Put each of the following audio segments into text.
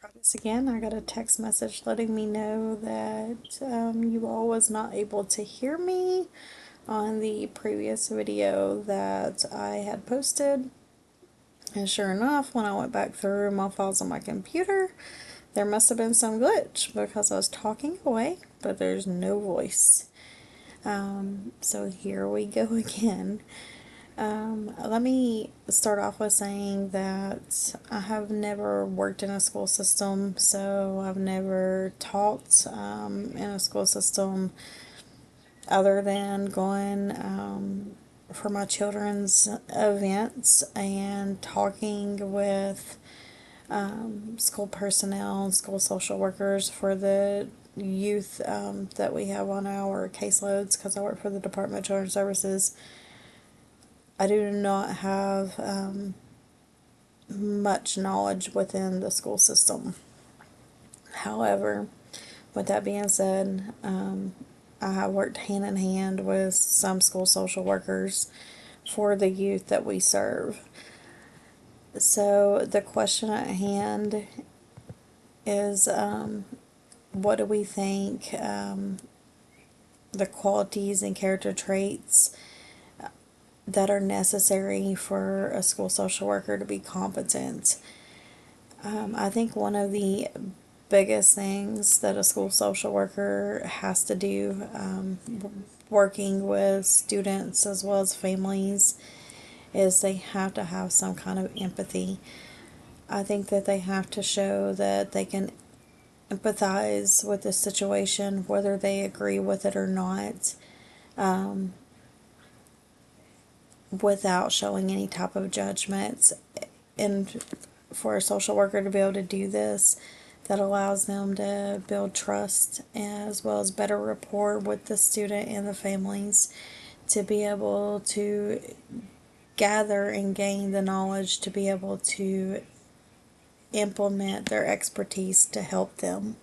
Try this again. I got a text message letting me know that you all was not able to hear me on the previous video that I had posted. And sure enough, when I went back through my files on my computer, there must have been some glitch because I was talking away, but there's no voice. So here we go again. Let me start off with saying that I have never worked in a school system, so I've never taught in a school system other than going for my children's events and talking with school personnel and school social workers for the youth that we have on our caseloads because I work for the Department of Children's Services. I do not have much knowledge within the school system. However, with that being said, I have worked hand in hand with some school social workers for the youth that we serve. So the question at hand is what do we think the qualities and character traits that are necessary for a school social worker to be competent? I think one of the biggest things that a school social worker has to do, working with students as well as families, is they have to have some kind of empathy. I think that they have to show that they can empathize with the situation, whether they agree with it or not, without showing any type of judgments. And for a social worker to be able to do this, that allows them to build trust as well as better rapport with the student and the families to be able to gather and gain the knowledge to be able to implement their expertise to help them.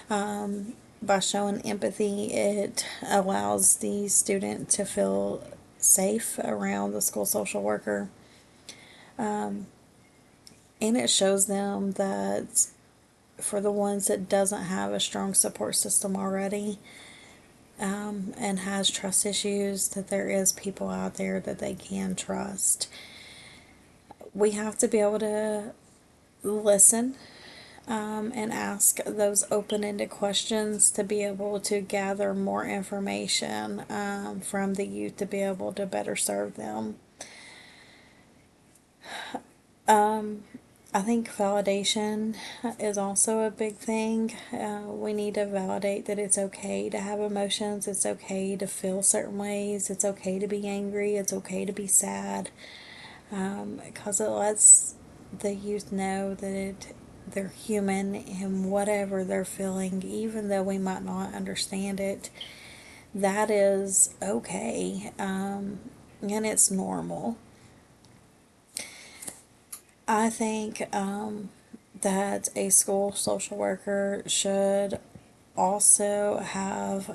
By showing empathy, it allows the student to feel safe around the school social worker. And it shows them that for the ones that doesn't have a strong support system already, and has trust issues, that there is people out there that they can trust. We have to be able to listen and ask those open-ended questions to be able to gather more information from the youth to be able to better serve them. I think validation is also a big thing. We need to validate that it's okay to have emotions, it's okay to feel certain ways, it's okay to be angry, it's okay to be sad, because it lets the youth know that they're human and whatever they're feeling, even though we might not understand it, that is okay, and it's normal. I think that a school social worker should also have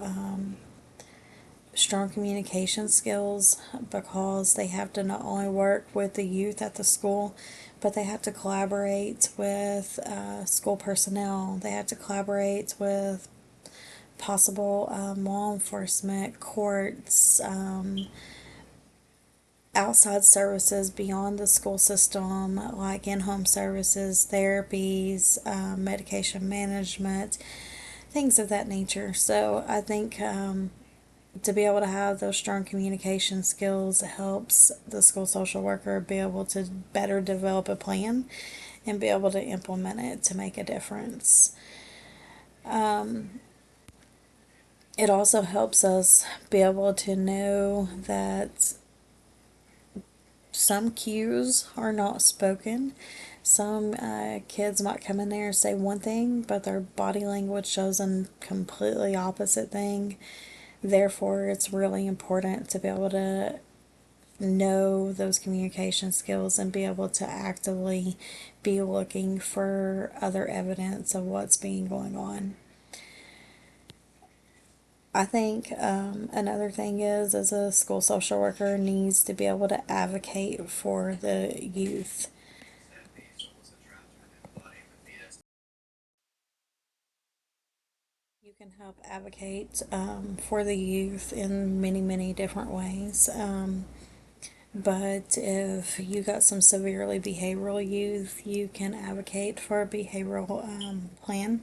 strong communication skills because they have to not only work with the youth at the school, but they have to collaborate with school personnel. They have to collaborate with possible law enforcement, courts, outside services beyond the school system, like in-home services, therapies, medication management, things of that nature. So I think to be able to have those strong communication skills helps the school social worker be able to better develop a plan and be able to implement it to make a difference. It also helps us be able to know that some cues are not spoken. Some kids might come in there and say one thing, but their body language shows a completely opposite thing. Therefore, it's really important to be able to know those communication skills and be able to actively be looking for other evidence of what's being going on. I think another thing is, as a school social worker, needs to be able to advocate for the youth. can help advocate for the youth in many, many different ways. But if you got some severely behavioral youth, you can advocate for a behavioral plan.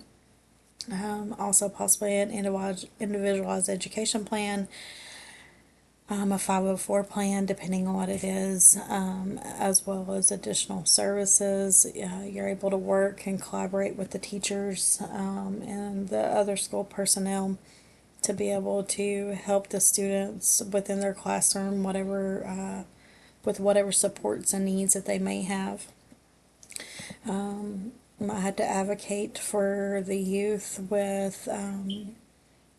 Also, possibly an individualized education plan, a 504 plan, depending on what it is, as well as additional services. You're able to work and collaborate with the teachers and the other school personnel to be able to help the students within their classroom, with whatever supports and needs that they may have. I had to advocate for the youth with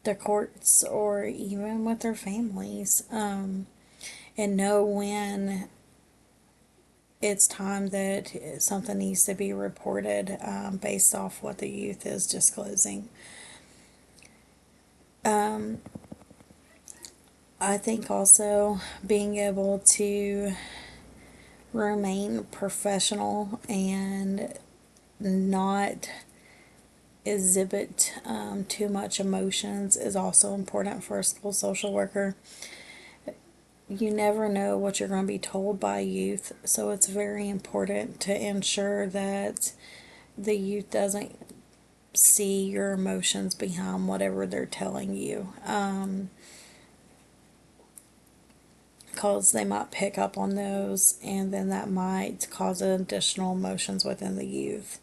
the courts or even with their families, and know when it's time that something needs to be reported based off what the youth is disclosing. I think also being able to remain professional and not exhibit too much emotions is also important for a school social worker. You never know what you're going to be told by youth, so it's very important to ensure that the youth doesn't see your emotions behind whatever they're telling you, because they might pick up on those, and then that might cause additional emotions within the youth.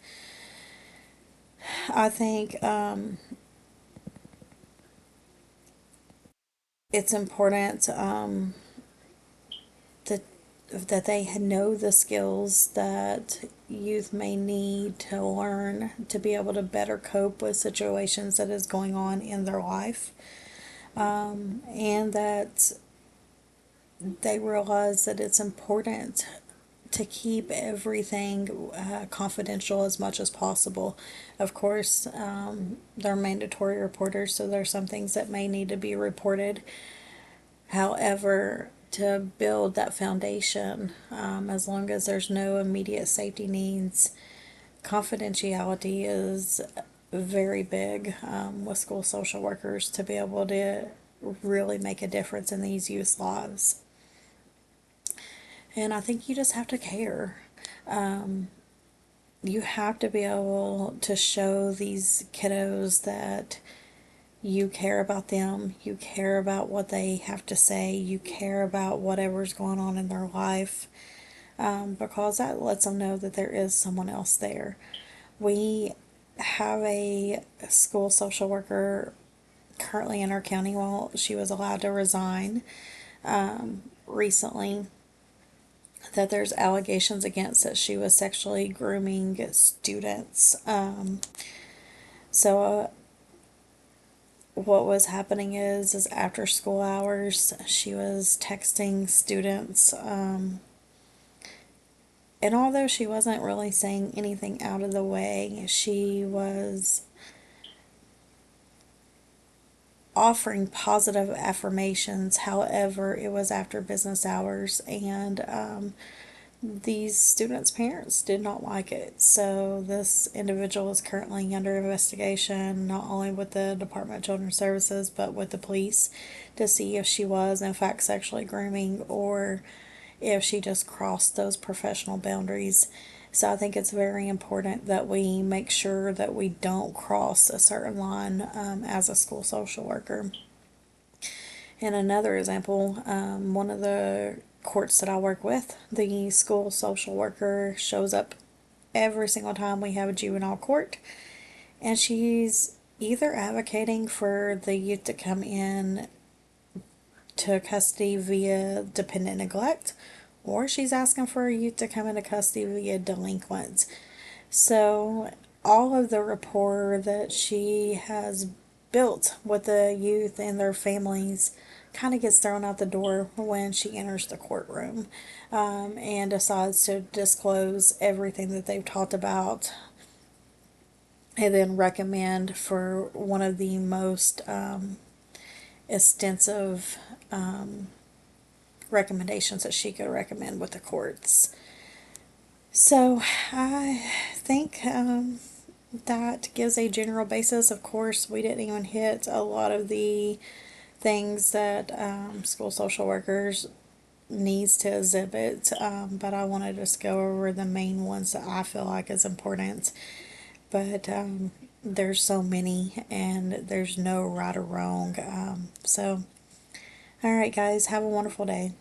I think it's important that they know the skills that youth may need to learn to be able to better cope with situations that is going on in their life, and that they realize that it's important to keep everything confidential as much as possible. Of course, they're mandatory reporters, so there's some things that may need to be reported. However, to build that foundation, as long as there's no immediate safety needs, confidentiality is very big with school social workers to be able to really make a difference in these youth's lives. And I think you just have to care. You have to be able to show these kiddos that you care about them, you care about what they have to say, you care about whatever's going on in their life, because that lets them know that there is someone else there. We have a school social worker currently in our county. Well, she was allowed to resign recently, that there's allegations against that she was sexually grooming students. So what was happening is after school hours, she was texting students, and although she wasn't really saying anything out of the way, she was offering positive affirmations. However, it was after business hours, and these students' parents did not like it. So this individual is currently under investigation, not only with the Department of Children's Services, but with the police, to see if she was in fact sexually grooming or if she just crossed those professional boundaries. So I think it's very important that we make sure that we don't cross a certain line as a school social worker. And another example, one of the courts that I work with, the school social worker shows up every single time we have a juvenile court, and she's either advocating for the youth to come in to custody via dependent neglect, or she's asking for a youth to come into custody via delinquents. So all of the rapport that she has built with the youth and their families kind of gets thrown out the door when she enters the courtroom, and decides to disclose everything that they've talked about, and then recommend for one of the most extensive recommendations that she could recommend with the courts. So I think that gives a general basis. Of course, we didn't even hit a lot of the things that school social workers needs to exhibit, but I want to just go over the main ones that I feel like is important. But there's so many, and there's no right or wrong. So, all right, guys, have a wonderful day.